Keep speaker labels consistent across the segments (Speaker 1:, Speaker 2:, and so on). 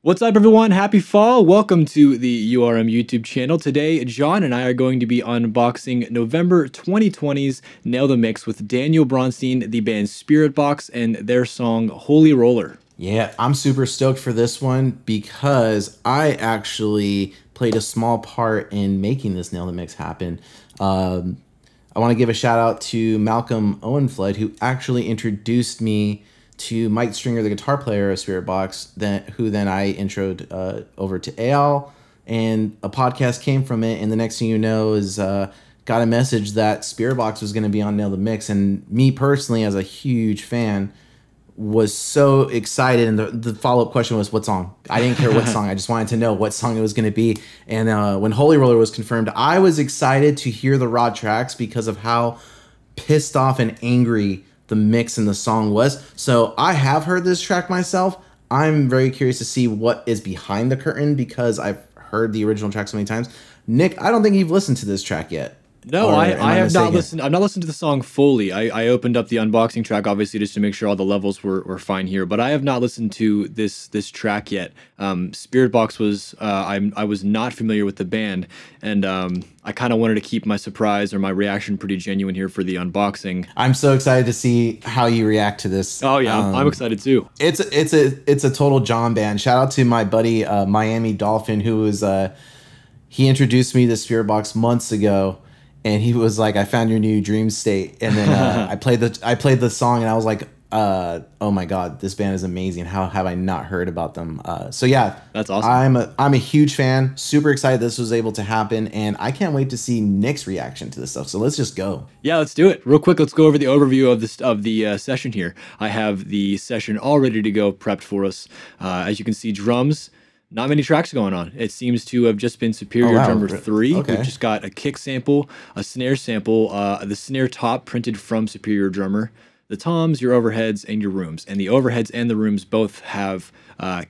Speaker 1: What's up, everyone? Happy fall. Welcome to the URM YouTube channel. Today, John and I are going to be unboxing November 2020's Nail the Mix with Daniel Braunstein, the band Spiritbox, and their song Holy Roller.
Speaker 2: Yeah, I'm super stoked for this one because I actually played a small part in making this Nail the Mix happen. I want to give a shout out to Malcolm Owenfled, who actually introduced me to Mike Stringer, the guitar player of Spiritbox, who then I introed over to Eyal, and a podcast came from it. And the next thing you know is got a message that Spiritbox was going to be on Nail the Mix. And me personally, as a huge fan, was so excited. And the follow-up question was, what song? I didn't care what song. I just wanted to know what song it was going to be. And when Holy Roller was confirmed, I was excited to hear the raw tracks because of how pissed off and angry the mix and the song was. So I have heard this track myself. I'm very curious to see what is behind the curtain because I've heard the original track so many times. Nick, I don't think you've listened to this track yet.
Speaker 1: No, I have not listened. I've not listened to the song fully. I opened up the unboxing track, obviously, just to make sure all the levels were fine here. But I have not listened to this track yet. Spiritbox was I was not familiar with the band, and I kind of wanted to keep my surprise or my reaction pretty genuine here for the unboxing.
Speaker 2: I'm so excited to see how you react to this.
Speaker 1: Oh yeah, I'm excited too.
Speaker 2: It's a total John band. Shout out to my buddy Miami Dolphin, who was he introduced me to Spiritbox months ago. And he was like, "I found your new dream state," and then I played the song, and I was like, "Oh my god, this band is amazing! How have I not heard about them?" So yeah,
Speaker 1: that's awesome.
Speaker 2: I'm a huge fan. Super excited this was able to happen, and I can't wait to see Nick's reaction to this stuff. So let's just go.
Speaker 1: Yeah, let's do it real quick. Let's go over the overview of the session here. I have the session all ready to go, prepped for us. As you can see, drums. Not many tracks going on. It seems to have just been Superior Drummer 3.
Speaker 2: Okay.
Speaker 1: We've just got a kick sample, a snare sample, the snare top printed from Superior Drummer, the toms, your overheads, and your rooms. And the overheads and the rooms both have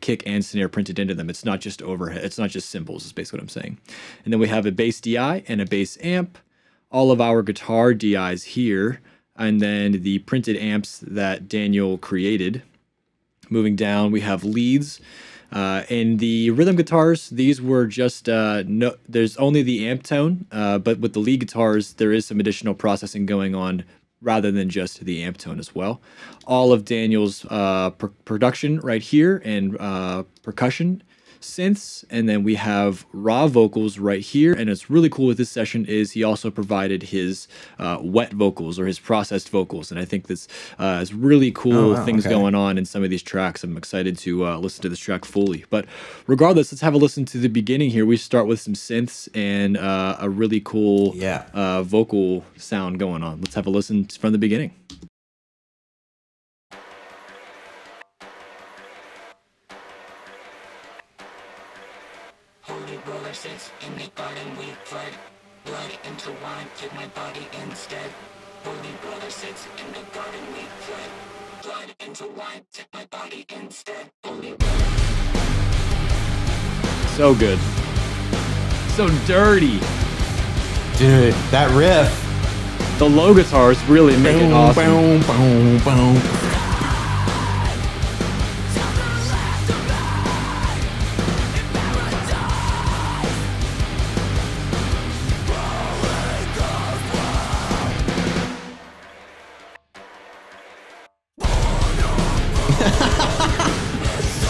Speaker 1: kick and snare printed into them. It's not just overhead. It's not just cymbals, is basically what I'm saying. And then we have a bass DI and a bass amp, all of our guitar DIs here, and then the printed amps that Daniel created. Moving down, we have leads. And the rhythm guitars, these were just, there's only the amp tone, but with the lead guitars, there is some additional processing going on rather than just the amp tone as well. All of Daniel's production right here and percussion synths, and then we have raw vocals right here. And it's really cool with this session is he also provided his wet vocals or his processed vocals, and I think this is really cool things going on in some of these tracks. I'm excited to listen to this track fully. But regardless, let's have a listen to the beginning here. We start with some synths and a really cool vocal sound going on. Let's have a listen from the beginning.
Speaker 3: Holy roller sits in the garden, we flood blood into wine, take my body instead. Holy roller sits in the garden, we flood blood into wine, take my body instead. Holy roller.
Speaker 1: So good. So dirty.
Speaker 2: Dude, that riff.
Speaker 1: The low guitars really make it awesome.
Speaker 2: Boom, boom, boom.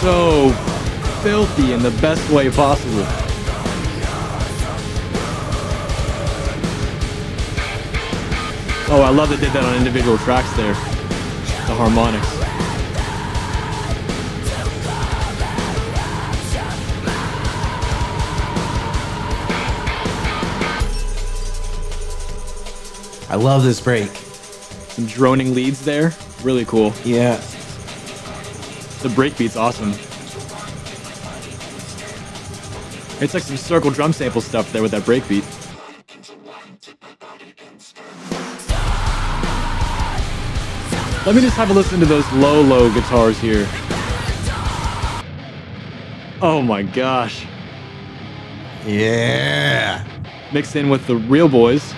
Speaker 1: So filthy in the best way possible. Oh, I love that they did that on individual tracks there. The harmonics.
Speaker 2: I love this break.
Speaker 1: Some droning leads there. Really cool.
Speaker 2: Yeah.
Speaker 1: The breakbeat's awesome. It's like some circle drum sample stuff there with that breakbeat. Let me just have a listen to those low guitars here. Oh my gosh.
Speaker 2: Yeah.
Speaker 1: Mixed in with the real boys.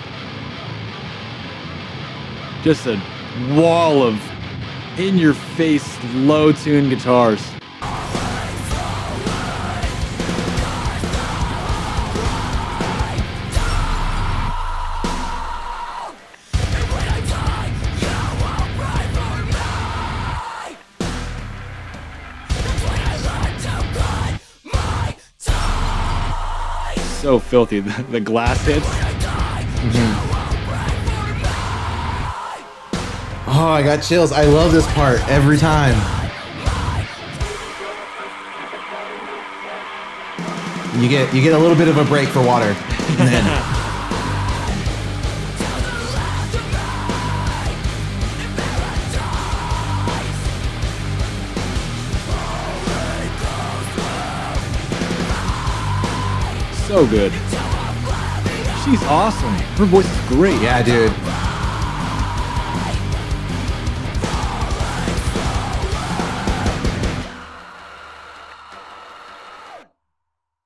Speaker 1: Just a wall of in-your-face, low-tuned guitars. so filthy. The glass hits.
Speaker 2: Oh, I got chills. I love this part every time. You get a little bit of a break for water. And then
Speaker 1: so good. She's awesome. Her voice is great.
Speaker 2: yeah, dude.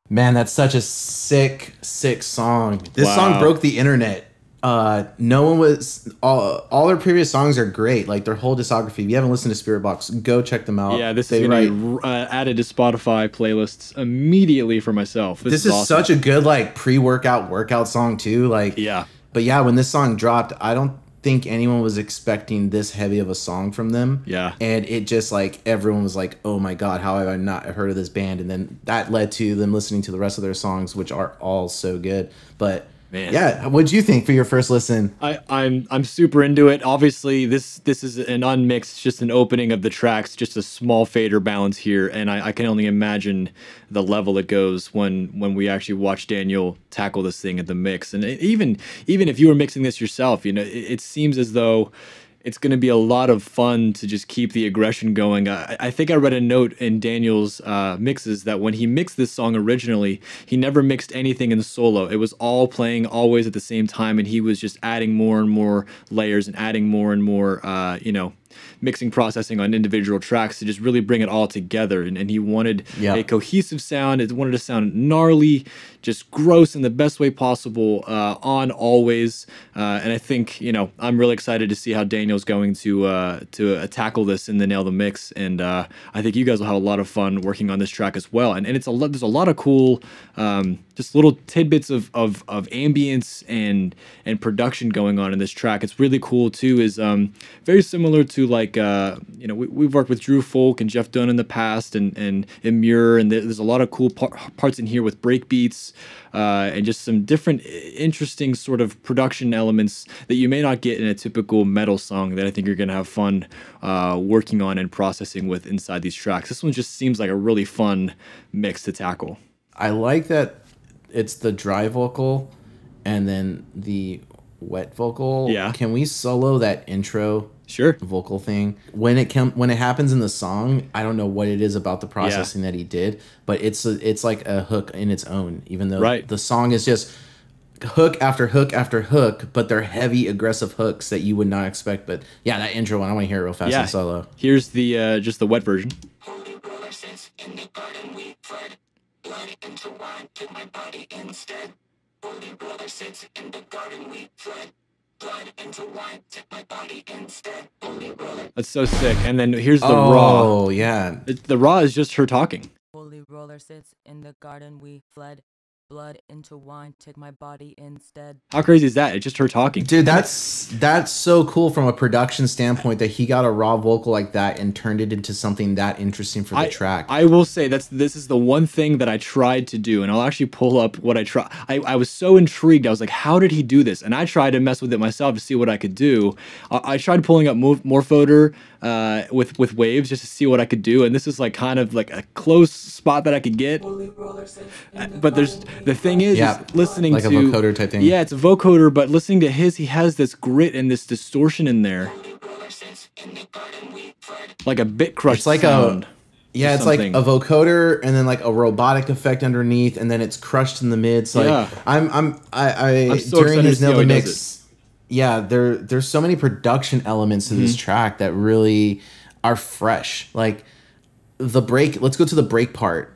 Speaker 2: Man, that's such a sick song. This song broke the internet. No one was all their previous songs are great. Like their whole discography. If you haven't listened to Spiritbox, go check them out.
Speaker 1: Yeah, this is gonna be added to Spotify playlists immediately for myself. This is awesome.
Speaker 2: Such a good like workout song too. Like
Speaker 1: yeah.
Speaker 2: But yeah, when this song dropped, I don't think anyone was expecting this heavy of a song from them.
Speaker 1: Yeah.
Speaker 2: And it just like everyone was like, oh my God, how have I not heard of this band? And then that led to them listening to the rest of their songs, which are all so good. But man. Yeah, what'd you think for your first listen?
Speaker 1: I'm super into it. Obviously, this is an unmixed, just an opening of the tracks, just a small fader balance here, and I can only imagine the level it goes when we actually watch Daniel tackle this thing at the mix. And even if you were mixing this yourself, it seems as though it's going to be a lot of fun to just keep the aggression going. I think I read a note in Daniel's mixes that when he mixed this song originally, he never mixed anything in the solo. It was all playing always at the same time, and he was just adding more and more layers and adding more and more, mixing processing on individual tracks to just really bring it all together. And he wanted a cohesive sound. It wanted to sound gnarly, just gross in the best way possible, on always. And I think, I'm really excited to see how Daniel's going to tackle this in the Nail the Mix. And I think you guys will have a lot of fun working on this track as well. And it's there's a lot of cool, just little tidbits of ambience and production going on in this track. It's really cool too. Is very similar to like we've worked with Drew Folk and Jeff Dunn in the past, and Muir, and there's a lot of cool parts in here with break beats and just some different interesting sort of production elements that you may not get in a typical metal song that I think you're gonna have fun working on and processing with inside these tracks. This one just seems like a really fun mix to tackle.
Speaker 2: I like that it's the dry vocal and then the wet vocal.
Speaker 1: Yeah.
Speaker 2: Can we solo that intro vocal thing? When it happens in the song, I don't know what it is about the processing that he did, but it's like a hook in its own, even though the song is just hook after hook after hook, but they're heavy, aggressive hooks that you would not expect. But yeah, that intro one, I want to hear it real fast and solo.
Speaker 1: Here's the just the wet version.
Speaker 3: Holy roller sits in the garden we fled. Blood into wine, took my body instead. Holy brother sits in the garden we fled. Blood into wine, took my body instead. Holy brother.
Speaker 1: That's so sick. And then here's the raw.
Speaker 2: Oh yeah.
Speaker 1: The raw is just her talking.
Speaker 4: Holy roller sits in the garden we fled. Blood into wine, took my body instead.
Speaker 1: How crazy is that? It's just her talking.
Speaker 2: Dude, that's so cool from a production standpoint that he got a raw vocal like that and turned it into something that interesting for the track.
Speaker 1: I will say this is the one thing that I tried to do, and I'll actually pull up what I tried. I was so intrigued. I was like, how did he do this? And I tried to mess with it myself to see what I could do. I tried pulling up Morphoder with waves just to see what I could do, and this is like kind of like a close spot that I could get. But the thing is just listening
Speaker 2: like
Speaker 1: to
Speaker 2: a vocoder type thing.
Speaker 1: Yeah, it's a vocoder, but listening to he has this grit and this distortion in there, like a bit crush.
Speaker 2: It's like
Speaker 1: sound.
Speaker 2: It's like a vocoder and then like a robotic effect underneath, and then it's crushed in the mids. Like I'm so during his Nail the Mix. Yeah, there's so many production elements to this track that really are fresh. Like the break. Let's go to the break part.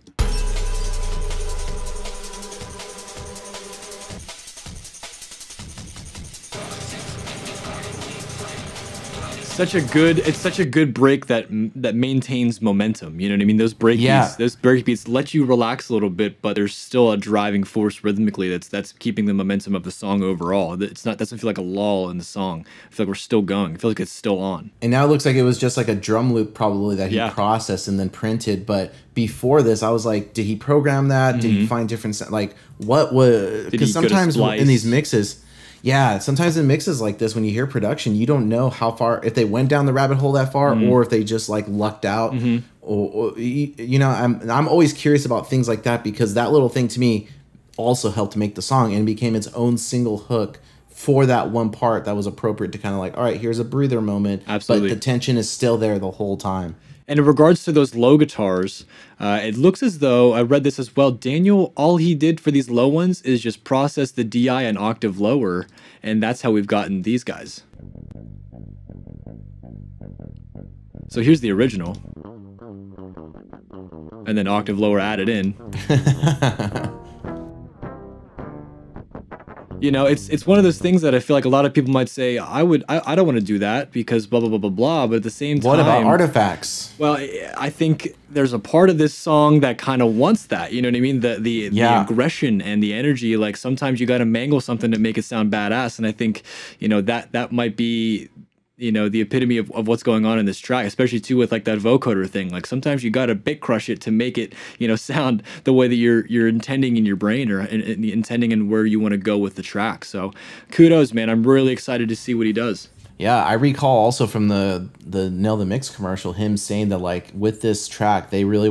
Speaker 1: such a good break that maintains momentum. You know what I mean? Those break beats let you relax a little bit, but there's still a driving force rhythmically that's keeping the momentum of the song overall. Doesn't feel like a lull in the song. I feel like we're still going. I feel like it's still on.
Speaker 2: And now it looks like it was just like a drum loop probably that he processed and then printed. But before this, I was like, did he program that? Did he find different like what was? Because sometimes in these mixes. Yeah, sometimes in mixes like this, when you hear production, you don't know how far, if they went down the rabbit hole that far, or if they just like lucked out. Or you know, I'm always curious about things like that, because that little thing to me also helped make the song and became its own single hook for that one part that was appropriate to kind of like, all right, here's a breather moment.
Speaker 1: Absolutely.
Speaker 2: But the tension is still there the whole time.
Speaker 1: And in regards to those low guitars, it looks as though, I read this as well, Daniel, all he did for these low ones is just process the DI an octave lower, and that's how we've gotten these guys. So here's the original. And then octave lower added in. You know, it's one of those things that I feel like a lot of people might say, I don't want to do that because blah, blah, blah, blah, blah. But at the same time...
Speaker 2: What about artifacts?
Speaker 1: Well, I think there's a part of this song that kind of wants that. You know what I mean? The aggression and the energy. Like, sometimes you got to mangle something to make it sound badass. And I think, you know, that might be... you know, the epitome of what's going on in this track, especially too with like that vocoder thing. Like sometimes you got to bit crush it to make it, you know, sound the way that you're intending in your brain, or intending in where you want to go with the track. So kudos, man. I'm really excited to see what he does.
Speaker 2: Yeah, I recall also from the Nail the Mix commercial, him saying that like with this track, they really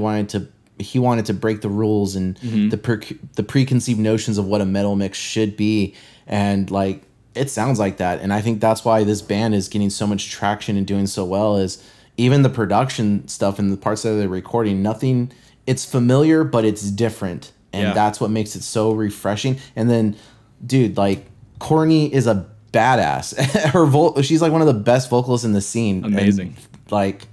Speaker 2: he wanted to break the rules and the preconceived notions of what a metal mix should be. And like, it sounds like that, and I think that's why this band is getting so much traction and doing so well. Is even the production stuff and the parts that they're recording, nothing. It's familiar, but it's different, and that's what makes it so refreshing. And then, dude, like Courtney is a badass. She's like one of the best vocalists in the scene.
Speaker 1: Amazing.
Speaker 2: And, like,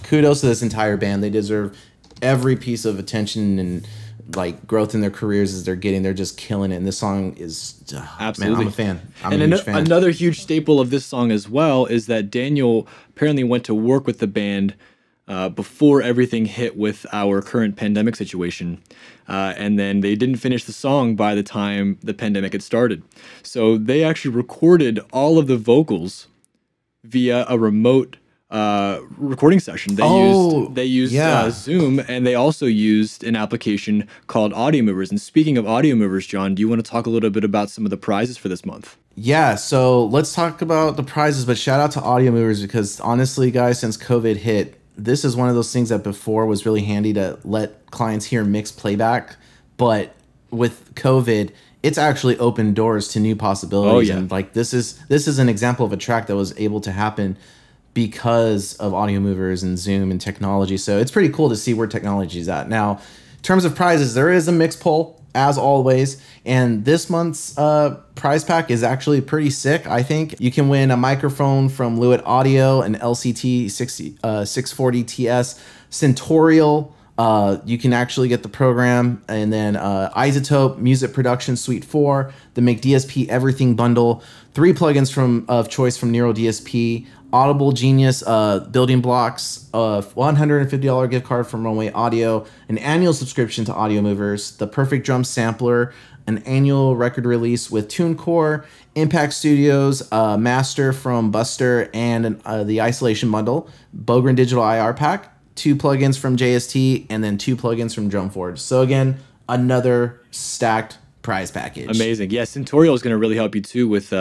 Speaker 2: kudos to this entire band. They deserve every piece of attention and like growth in their careers as they're getting. They're just killing it, and this song is absolutely. Man, I'm a fan. I'm a huge fan.
Speaker 1: Another huge staple of this song as well is that Daniel apparently went to work with the band before everything hit with our current pandemic situation, and then they didn't finish the song by the time the pandemic had started. So they actually recorded all of the vocals via a remote recording session. They used Zoom, and they also used an application called Audio Movers. And speaking of Audio Movers, John, do you want to talk a little bit about some of the prizes for this month?
Speaker 2: Yeah, so let's talk about the prizes, but shout out to Audio Movers, because honestly, guys, since COVID hit, this is one of those things that before was really handy to let clients hear mixed playback, but with COVID, it's actually opened doors to new possibilities. And like this is an example of a track that was able to happen because of Audio Movers and Zoom and technology. So it's pretty cool to see where technology is at. Now, in terms of prizes, there is a mix poll, as always. And this month's prize pack is actually pretty sick, I think. You can win a microphone from Lewitt Audio, an LCT 640 TS Centorial. You can actually get the program, and then Isotope Music Production Suite 4, the Make DSP Everything Bundle, 3 plugins of choice from Nero DSP, Audible Genius Building Blocks, a $150 gift card from Runway Audio, an annual subscription to Audio Movers, the Perfect Drum Sampler, an annual record release with TuneCore, Impact Studios, Master from Buster, and the Isolation Bundle, Bogren Digital IR Pack, 2 plugins from JST, and then 2 plugins from Drumforge. So again, another stacked prize package.
Speaker 1: Amazing. Yeah, Centorial is going to really help you too with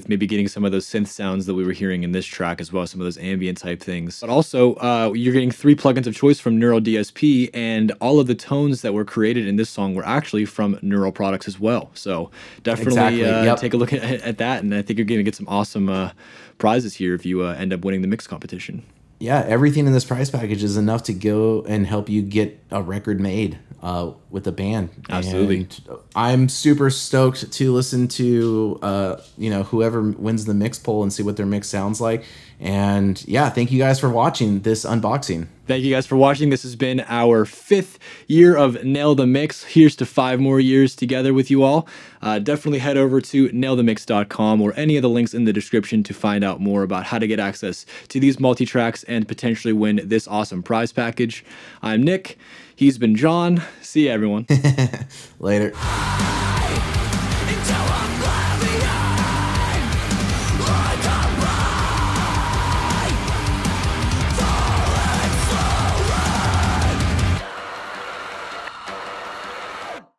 Speaker 1: maybe getting some of those synth sounds that we were hearing in this track, as well as some of those ambient type things. But also, you're getting 3 plugins of choice from Neural DSP, and all of the tones that were created in this song were actually from Neural products as well. So definitely take a look at that, and I think you're going to get some awesome prizes here if you end up winning the mix competition.
Speaker 2: Yeah, everything in this prize package is enough to go and help you get a record made. with the band.
Speaker 1: Absolutely.
Speaker 2: And I'm super stoked to listen to whoever wins the mix poll and see what their mix sounds like. And yeah, thank you guys for watching this unboxing.
Speaker 1: Thank you guys for watching. This has been our 5th year of Nail the Mix. Here's to 5 more years together with you all. Definitely head over to nailthemix.com or any of the links in the description to find out more about how to get access to these multi-tracks and potentially win this awesome prize package. I'm Nick. He's been John. See you, everyone.
Speaker 2: Later.